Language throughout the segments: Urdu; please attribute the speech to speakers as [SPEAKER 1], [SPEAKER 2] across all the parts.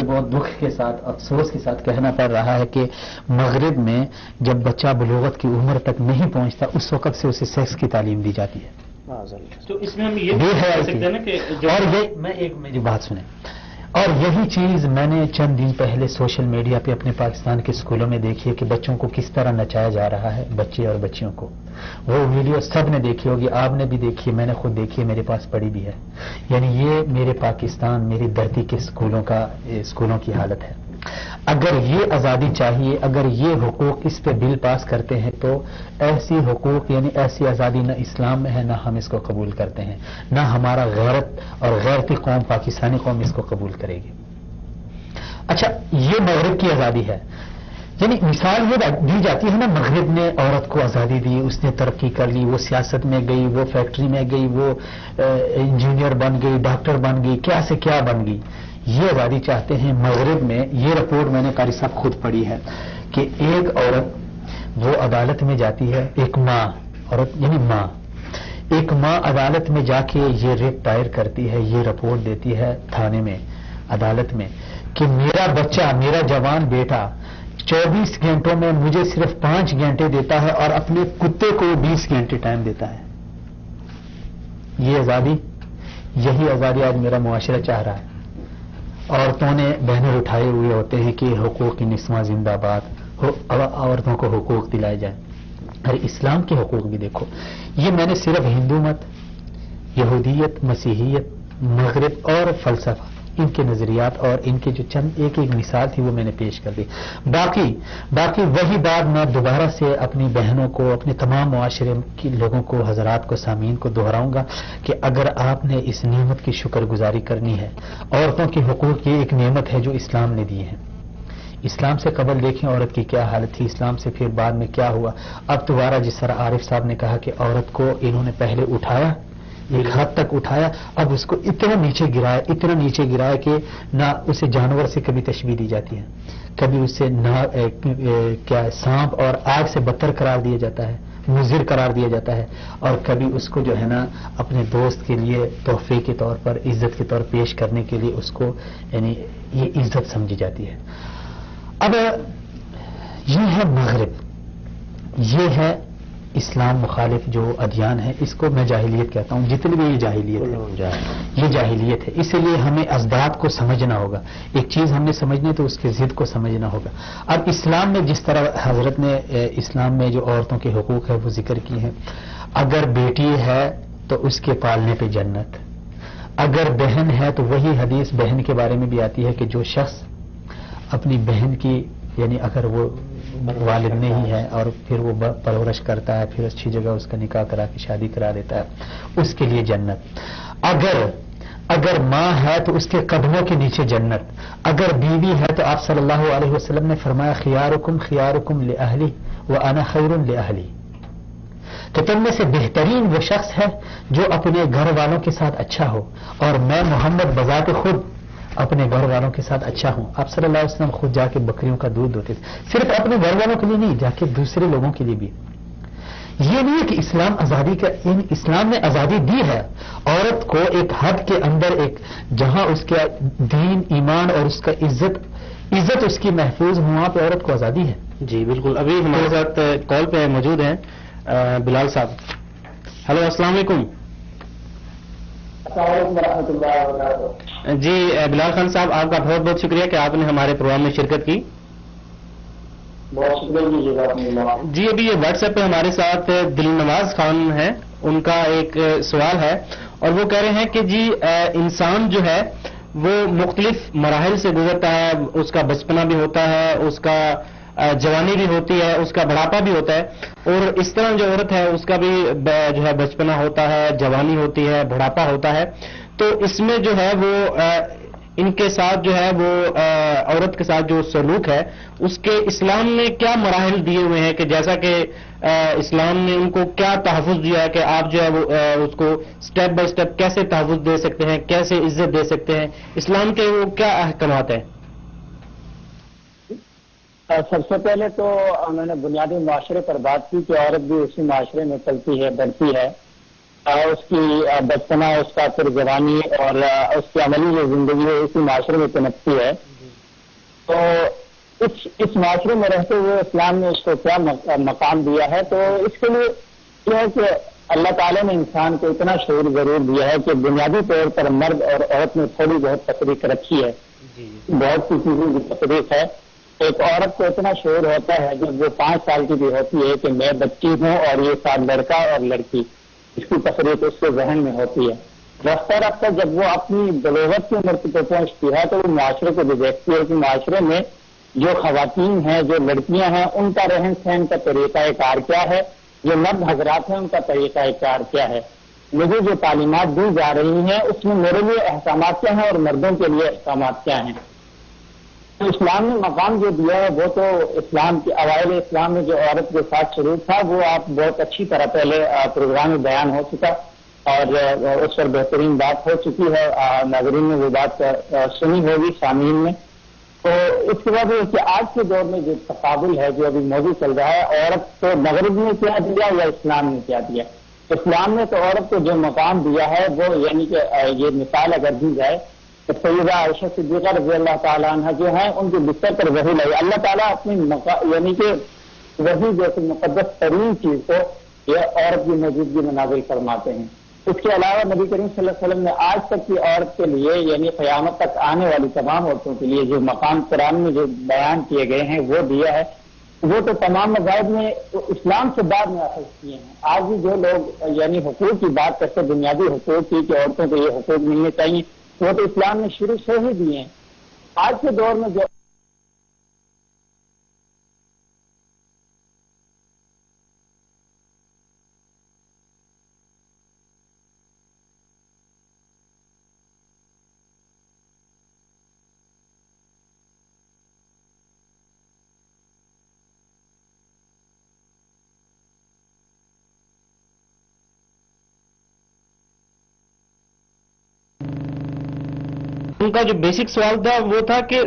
[SPEAKER 1] مجھے بہت دکھ کے ساتھ افسوس کے ساتھ کہنا پڑ رہا ہے کہ مغرب میں جب بچہ بلوغت کی عمر تک نہیں پہنچتا اس وقت سے اسے سیکس کی تعلیم دی جاتی ہے.
[SPEAKER 2] تو اس میں ہم یہ کہہ سکتے ہیں نا کہ
[SPEAKER 1] اور یہ میری بات سنیں، اور یہی چیز میں نے چند دن پہلے سوشل میڈیا پہ اپنے پاکستان کے اسکولوں میں دیکھی ہے کہ بچوں کو کس طرح نچایا جا رہا ہے، بچے اور بچیوں کو. وہ ویڈیو سب نے دیکھی ہوگی، آپ نے بھی دیکھی ہے، میں نے خود دیکھی ہے، میرے پاس پڑی بھی ہے. یعنی یہ میرے پاکستان، میری دھرتی کے اسکولوں کی حالت ہے. اگر یہ آزادی چاہیے، اگر یہ حقوق اس پہ بل پاس کرتے ہیں تو ایسی حقوق یعنی ایسی آزادی نہ اسلام میں ہے، نہ ہم اس کو قبول کرتے ہیں، نہ ہمارا غیرت اور غیرتی قوم پاکستانی قوم اس کو قبول کرے گی. اچھا، یہ مغرب کی آزادی ہے. یعنی مثال یہ دی جاتی ہے نا، مغرب نے عورت کو آزادی دی، اس نے ترقی کر لی، وہ سیاست میں گئی، وہ فیکٹری میں گئی، وہ انجینئر بن گئی، ڈاکٹر بن گئی، کیا سے کیا بن گئی. یہ آزادی چاہتے ہیں. مغرب میں یہ رپورٹ میں نے قاری صاحب خود پڑھی ہے کہ ایک عورت وہ عدالت میں جاتی ہے، ایک ماں، عورت یعنی ماں، ایک ماں عدالت میں جا کے یہ ریپ دائر کرتی ہے، یہ رپورٹ دیتی ہے تھانے میں، عدالت میں، کہ میرا بچہ، میرا جوان بیٹا 24 گھنٹوں میں مجھے صرف 5 گھنٹے دیتا ہے اور اپنے کتے کو 20 گھنٹے ٹائم دیتا ہے. یہ آزادی، یہی آزادی آج میرا معاشرہ چاہ رہا ہے. عورتوں نے بینر اٹھائے ہوئے ہوتے ہیں کہ حقوق نسواں زندہ باد، عورتوں کو حقوق دلائے جائیں. ارے اسلام کے حقوق بھی دیکھو. یہ میں نے صرف ہندو مت، یہودیت، مسیحیت، مغرب اور فلسفہ، ان کے نظریات اور ان کے جو چند ایک مثال تھی وہ میں نے پیش کر دی. باقی وہی بات میں دوبارہ سے اپنی بہنوں کو، اپنے تمام معاشرے کے لوگوں کو، حضرات کو، سامعین کو دہراؤں گا کہ اگر آپ نے اس نعمت کی شکر گزاری کرنی ہے، عورتوں کے حقوق یہ ایک نعمت ہے جو اسلام نے دی ہے. اسلام سے قبل دیکھیں عورت کی کیا حالت تھی، اسلام سے پھر بعد میں کیا ہوا. اب دوبارہ جس طرح عارف صاحب نے کہا کہ عورت کو انہوں نے پہلے اٹھایا، ایک حد تک اٹھایا، اب اس کو اتنا نیچے گرایا کہ نہ اسے جانور سے کبھی تشبیہ دی جاتی ہے، کبھی اسے کیا سانپ اور آگ سے بدتر قرار دیا جاتا ہے، مضر قرار دیا جاتا ہے، اور کبھی اس کو جو ہے نا اپنے دوست کے لیے تحفے کے طور پر، عزت کے طور پیش کرنے کے لیے اس کو یعنی یہ عزت سمجھی جاتی ہے. اب یہ ہے مغرب، یہ ہے اسلام مخالف جو ادیان ہے، اس کو میں جاہلیت کہتا ہوں. جتنی بھی یہ جاہلیت ہے، یہ جاہلیت ہے. اس لیے ہمیں ازداد کو سمجھنا ہوگا. ایک چیز ہم نے سمجھنی تو اس کے ضد کو سمجھنا ہوگا. اب اسلام میں جس طرح حضرت نے اسلام میں جو عورتوں کے حقوق ہے وہ ذکر کی ہیں. اگر بیٹی ہے تو اس کے پالنے پہ جنت، اگر بہن ہے تو وہی حدیث بہن کے بارے میں بھی آتی ہے کہ جو شخص اپنی بہن کی یعنی اگر وہ والد نہیں ہے اور پھر وہ پرورش کرتا ہے، پھر اچھی جگہ اس کا نکاح کرا کے شادی کرا دیتا ہے، اس کے لیے جنت. اگر ماں ہے تو اس کے قدموں کے نیچے جنت. اگر بیوی ہے تو آپ صلی اللہ علیہ وسلم نے فرمایا خیارکم لأہلی وانا خیر لأہلی، کہ تم میں سے بہترین وہ شخص ہے جو اپنے گھر والوں کے ساتھ اچھا ہو، اور میں محمد بذات خود اپنے گھر والوں کے ساتھ اچھا ہوں. آپ صلی اللہ علیہ وسلم خود جا کے بکریوں کا دودھ دوتے تھے، صرف اپنے گھر والوں کے لیے نہیں، جا کے دوسرے لوگوں کے لیے بھی. یہ نہیں ہے کہ اسلام آزادی کا، اسلام نے آزادی دی ہے عورت کو ایک حد کے اندر، ایک جہاں اس کا دین، ایمان اور اس کا عزت اس کی محفوظ ہو، وہاں پہ عورت کو آزادی ہے.
[SPEAKER 2] جی بالکل. ابھی ہمارے ساتھ کال پہ موجود ہیں بلال صاحب. ہلو، السلام علیکم.
[SPEAKER 3] السلام علیکم ورحمۃ اللہ وبرکاتہ.
[SPEAKER 2] جی بلال خان صاحب، آپ کا بہت بہت شکریہ کہ آپ نے ہمارے پروگرام میں شرکت کی.
[SPEAKER 3] بہت شکریہ.
[SPEAKER 2] جی ابھی یہ واٹس ایپ پہ ہمارے ساتھ دل نواز خان ہیں، ان کا ایک سوال ہے اور وہ کہہ رہے ہیں کہ جی انسان جو ہے وہ مختلف مراحل سے گزرتا ہے، اس کا بچپنا بھی ہوتا ہے، اس کا جوانی بھی ہوتی ہے، اس کا بڑھاپا بھی ہوتا ہے، اور اس طرح جو عورت ہے اس کا بھی جو ہے بچپنا ہوتا ہے، جوانی ہوتی ہے، بڑھاپا ہوتا ہے. تو اس میں جو ہے وہ ان کے ساتھ جو ہے وہ عورت کے ساتھ جو سلوک ہے اس کے اسلام نے کیا مراحل دیے ہوئے ہیں، کہ جیسا کہ اسلام نے ان کو کیا تحفظ دیا ہے کہ آپ جو ہے وہ اس کو سٹیپ بائی سٹیپ کیسے تحفظ دے سکتے ہیں، کیسے عزت دے سکتے ہیں، اسلام کے وہ کیا احکامات ہیں؟
[SPEAKER 3] سب سے پہلے تو میں نے بنیادی معاشرے پر بات کی کہ عورت بھی اسی معاشرے میں چلتی ہے، بڑھتی ہے. اس کی بچپنا، اس کا پھر جوانی اور اس کی عملی جو زندگی ہے اسی معاشرے میں پنپتی ہے. تو اس معاشرے میں رہتے ہوئے اسلام نے اس کو کیا مقام دیا ہے؟ تو اس کے لیے یہ ہے کہ اللہ تعالیٰ نے انسان کو اتنا شعور ضرور دیا ہے کہ بنیادی طور پر مرد اور عورت میں تھوڑی بہت تفریق رکھی ہے، بہت سی چیزوں کی تفریق ہے۔ ایک عورت کو اتنا شعور ہوتا ہے جب وہ 5 سال کی بھی ہوتی ہے کہ میں بچی ہوں اور یہ ساتھ لڑکا اور لڑکی، اس کی تفریق اس کے ذہن میں ہوتی ہے۔ رفتہ رفتہ جب وہ اپنی بلوغت کی عمر پہ پہنچتی ہے تو وہ معاشرے کو بھی دیکھتی ہے کہ معاشرے میں جو خواتین ہیں، جو لڑکیاں ہیں، ان کا رہن سہن کا طریقہ کار کیا ہے، جو مرد حضرات ہیں ان کا طریقہ کار کیا ہے، مجھے جو تعلیمات دی جا رہی ہیں اس میں میرے لیے احکامات کیا ہیں اور مردوں کے لیے احکامات کیا ہیں۔ تو اسلام نے مقام جو دیا ہے وہ تو اسلام کے اوائل اسلام میں جو عورت کے ساتھ شروع تھا وہ آپ بہت اچھی طرح پہلے پروگرام میں بیان ہو چکا اور اس پر بہترین بات ہو چکی ہے، ناظرین نے وہ بات سنی ہوگی، سامعین نے۔ تو اس کے بعد یہ کہ آج کے دور میں جو تقابل ہے، جو ابھی موضوع چل رہا ہے، عورت کو مغرب نے کیا دیا یا اسلام نے کیا دیا؟ اسلام نے تو عورت کو جو مقام دیا ہے وہ یعنی کہ یہ مثال اگر دی جائے تو سیدہ عائشہ صدیقہ رضی اللہ تعالیٰ عنہ جو ہیں ان کے بستر پر وحی لائی، اللہ تعالیٰ اپنی یعنی کہ وحی جیسے مقدس ترین چیز کو یہ عورت کی موجودگی میں نازل فرماتے ہیں۔ اس کے علاوہ نبی کریم صلی اللہ علیہ وسلم نے آج تک کی عورت کے لیے یعنی قیامت تک آنے والی تمام عورتوں کے لیے جو مقام قرآن میں جو بیان کیے گئے ہیں وہ دیا ہے، وہ تو تمام مذاہب نے اسلام سے بعد میں اخذ کیے ہیں۔ آج بھی جو لوگ یعنی حقوق کی بات کرتے ہیں، بنیادی حقوق کی کہ عورتوں کو یہ حقوق ملنے چاہیے، وہ تو اسلام نے شروع سے ہی دیے ہیں۔ آج کے دور میں جو
[SPEAKER 2] ان کا جو بیسک سوال تھا وہ تھا کہ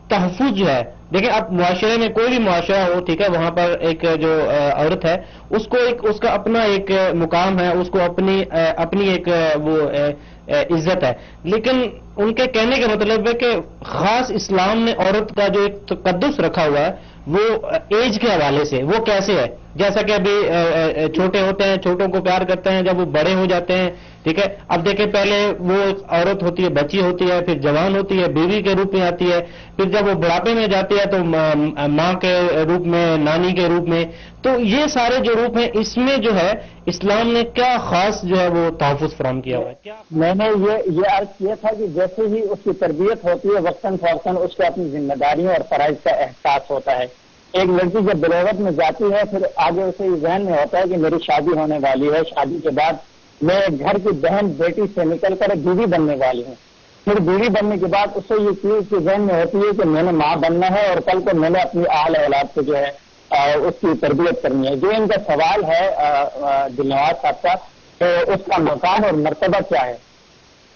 [SPEAKER 2] تحفظ جو ہے، دیکھیں اب معاشرے میں کوئی بھی معاشرہ ہو، ٹھیک ہے، وہاں پر ایک جو عورت ہے اس کو اس کا اپنا ایک مقام ہے، اس کو اپنی ایک وہ عزت ہے، لیکن ان کے کہنے کا مطلب ہے کہ خاص اسلام نے عورت کا جو ایک تقدس رکھا ہوا ہے وہ ایج کے حوالے سے وہ کیسے ہے؟ جیسا کہ ابھی چھوٹے ہوتے ہیں، چھوٹوں کو پیار کرتے ہیں، جب وہ بڑے ہو جاتے ہیں، ٹھیک ہے، اب دیکھیں پہلے وہ عورت ہوتی ہے، بچی ہوتی ہے، پھر جوان ہوتی ہے، بیوی کے روپ میں آتی ہے، پھر جب وہ بڑھاپے میں جاتی ہے تو ماں کے روپ میں، نانی کے روپ میں، تو یہ سارے جو روپ ہیں اس میں جو ہے اسلام نے کیا خاص جو ہے وہ تحفظ فراہم کیا ہوا ہے؟
[SPEAKER 3] میں نے یہ عرض کیا تھا کہ جیسے ہی اس کی تربیت ہوتی ہے وقتاً فوقتاً اس کو اپنی ذمہ داریوں اور فرائض کا احساس ہوتا ہے۔ ایک لڑکی جب بلوغت میں جاتی ہے پھر آگے اسے یہ ذہن میں ہوتا ہے کہ میری شادی ہونے والی ہے، شادی کے بعد میں گھر کی بہن بیٹی سے نکل کر بیوی بننے والی ہوں۔ پھر بیوی بننے کے بعد اسے یہ چیز کے ذہن میں ہوتی ہے کہ میں نے ماں بننا ہے اور کل کو میں نے اپنی آل اولاد کو جو ہے اس کی تربیت کرنی ہے۔ جو ان کا سوال ہے دلنواز صاحب کا تو اس کا مقام اور مرتبہ کیا ہے،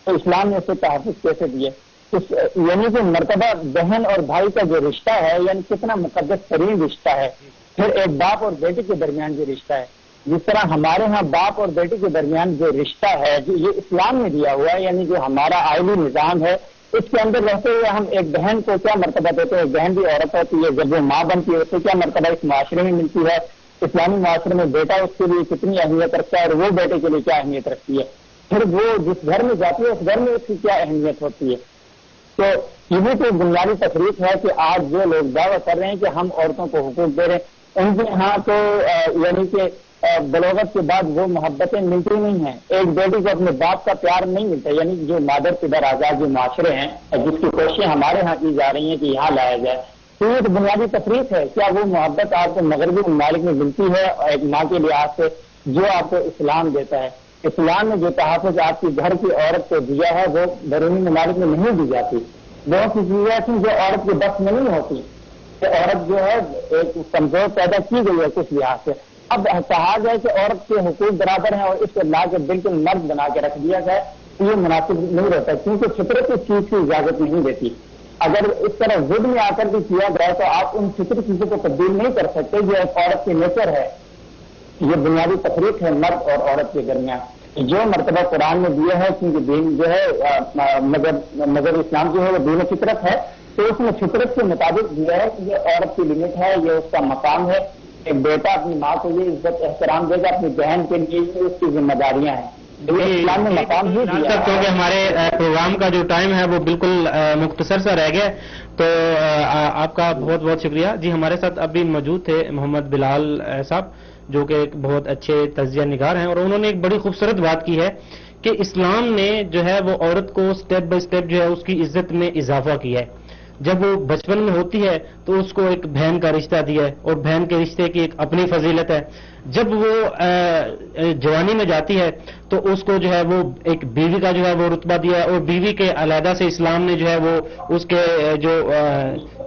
[SPEAKER 3] تو اسلام نے اسے تحفظ کیسے دیے؟ یعنی کہ مرتبہ بہن اور بھائی کا جو رشتہ ہے یعنی کتنا مقدس ترین رشتہ ہے۔ پھر ایک باپ اور بیٹی کے درمیان جو رشتہ ہے، جس طرح ہمارے ہاں باپ اور بیٹی کے درمیان جو رشتہ ہے جو یہ اسلام نے دیا ہوا ہے، یعنی جو ہمارا آئلی نظام ہے اس کے اندر رہتے ہوئے ہم ایک بہن کو کیا مرتبہ دیتے ہیں؟ ایک بہن بھی عورت ہوتی ہے، جب وہ ماں بنتی ہے اسے کیا مرتبہ اس معاشرے میں ملتی ہے؟ اسلامی معاشرے میں بیٹا اس کے لیے کتنی اہمیت رکھتا ہے اور وہ بیٹے کے لیے کیا اہمیت رکھتی ہے؟ پھر وہ جس گھر میں جاتی ہے اس گھر میں اس کی کیا اہمیت ہوتی ہے؟ تو یہ تو بنیادی تفریق ہے کہ آج جو لوگ دعویٰ کر رہے ہیں کہ ہم عورتوں کو حقوق دے رہے ہیں، ان کے ہاں تو یعنی کہ بلوغت کے بعد وہ محبتیں ملتی نہیں ہیں۔ ایک بیٹی کو اپنے باپ کا پیار نہیں ملتا، یعنی جو مادر پدر آزاد جو معاشرے ہیں جس کی کوششیں ہمارے ہاں کی جا رہی ہیں کہ یہاں لایا جائے، تو یہ تو بنیادی تفریق ہے۔ کیا وہ محبت آپ کو مغربی ممالک میں ملتی ہے ایک ماں کے لحاظ سے جو آپ کو اسلام دیتا ہے؟ اسلام نے جو تحفظ آپ کی گھر کی عورت کو دیا ہے وہ بیرونی ممالک میں نہیں دی جاتی۔ بہت سی چیزیں ایسی جو عورت کے بس میں نہیں ہوتی کہ عورت جو ہے ایک کمزور پیدا کی گئی ہے کچھ لحاظ سے۔ اب کہا جائے کہ عورت کے حقوق برابر ہیں اور اس کو لا کے بالکل مرد بنا کے رکھ دیا جائے تو یہ مناسب نہیں رہتا، کیونکہ فطرت اس چیز کی اجازت نہیں دیتی۔ اگر اس طرح ضد میں آ کر بھی کیا جائے تو آپ ان فطری چیزوں کو تبدیل نہیں کر سکتے جو ایک عورت کی نیچر ہے۔ یہ بنیادی تفریق ہے مرد اور عورت کے درمیان جو مرتبہ قرآن نے دیا ہے، کیونکہ دین جو ہے مذہب اسلام جو ہے وہ دین فطرت ہے، تو اس نے فطرت کے مطابق دیا ہے کہ یہ عورت کی لمٹ ہے، یہ اس کا مقام ہے کہ بیٹا اپنی ماں کو یہ عزت احترام دے گا، اپنی بہن کے لیے یہ اس کی ذمہ داریاں ہیں. اسلام نے مقام ہی دیا ہے.
[SPEAKER 2] کیونکہ ہمارے پروگرام کا جو ٹائم ہے وہ بالکل مختصر سا رہ گیا، تو آپ کا بہت بہت شکریہ. جی ہمارے ساتھ ابھی موجود تھے محمد بلال صاحب، جو کہ ایک بہت اچھے تجزیہ نگار ہیں، اور انہوں نے ایک بڑی خوبصورت بات کی ہے کہ اسلام نے جو ہے وہ عورت کو سٹیپ بائی سٹیپ جو ہے اس کی عزت میں اضافہ کیا ہے. جب وہ بچپن میں ہوتی ہے تو اس کو ایک بہن کا رشتہ دیا ہے، اور بہن کے رشتے کی ایک اپنی فضیلت ہے. جب وہ جوانی میں جاتی ہے تو اس کو جو ہے وہ ایک بیوی کا جو ہے وہ رتبہ دیا ہے، اور بیوی کے علیحدہ سے اسلام نے جو ہے وہ اس کے جو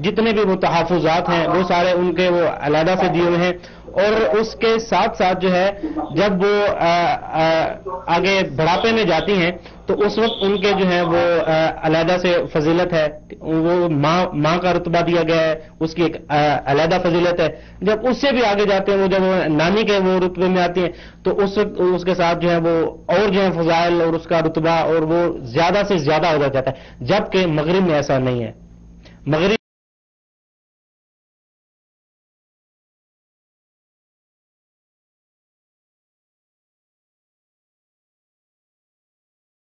[SPEAKER 2] جتنے بھی وہ تحفظات ہیں وہ سارے ان کے وہ علیحدہ سے دیے ہوئے ہیں. اور اس کے ساتھ ساتھ جو ہے جب وہ آگے بڑھاپے میں جاتی ہیں تو اس وقت ان کے جو ہے وہ علیحدہ سے فضیلت ہے، وہ ماں کا رتبہ دیا گیا ہے، اس کی ایک علیحدہ فضیلت ہے. جب اس سے بھی آگے جاتے ہیں، وہ جب نانی کے وہ رتبے میں آتی ہیں تو اس وقت اس کے ساتھ جو ہے وہ اور جو ہے فضائل اور اس کا رتبہ اور وہ زیادہ سے زیادہ ہو جاتا ہے. جبکہ مغرب میں ایسا نہیں ہے. مغرب